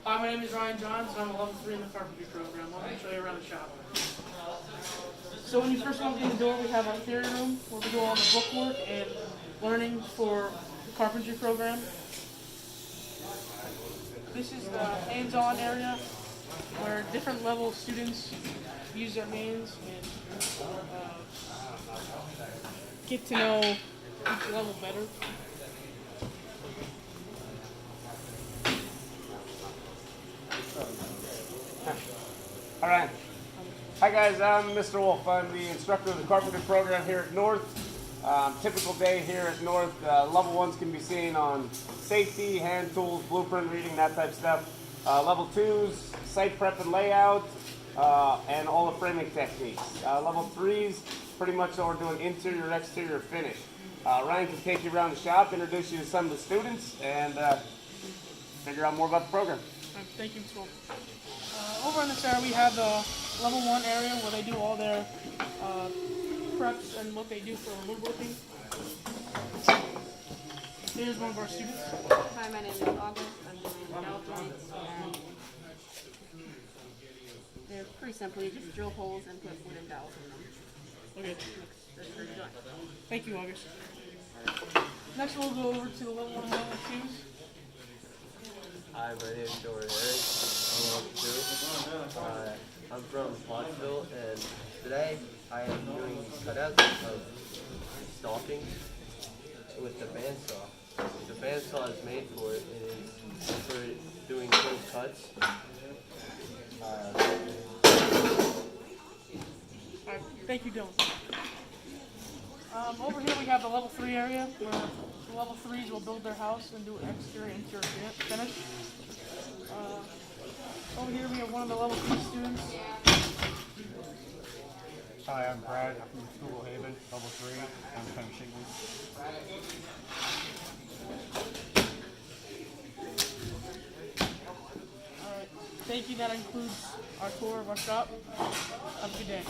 Hi, my name is Ryan Johns, and I'm a level 3 in the carpentry program. I'm going to show you around the shop. So when you first walk in the door, we have our theory room where we do all the bookwork and learning for the carpentry program. This is the hands-on area where different level students use their hands and get to know each level better. All right. Hi guys, I'm Mr. Wolf. I'm the instructor of the carpentry program here at North. Typical day here at North. Level 1s can be seen on safety, hand tools, blueprint reading, that type of stuff. Level 2s, site prep and layout, and all the framing techniques. Level 3s, pretty much all we're doing interior, exterior, finish. Ryan can take you around the shop, introduce you to some of the students, and figure out more about the program. Thank you, Mr. Wolf. Over in this area, we have the level 1 area where they do all their preps and what they do for woodworking. Here's one of our students. Hi, my name is August. I'm doing dowel joints, and they're pretty simple. You just drill holes and put wooden dowels in them. Okay. That's for the joint. Thank you, August. Next, we'll go over to the level 1 and level 2s. Hi, my name is Joey Eric. I'm level 2. I'm from Pottsville, and today I am doing cutouts of stalking with the bandsaw. The bandsaw is made for it. It is for doing close cuts. Alright, thank you, Dylan. Over here we have the level 3 area where the level 3s will build their house and do an exterior and interior finish. Over here we have one of the level 3 students. Hi, I'm Brad. I'm from Google Haven, level 3. I'm kind of shingles. Alright, thank you. That includes our tour of our shop. Have a good day.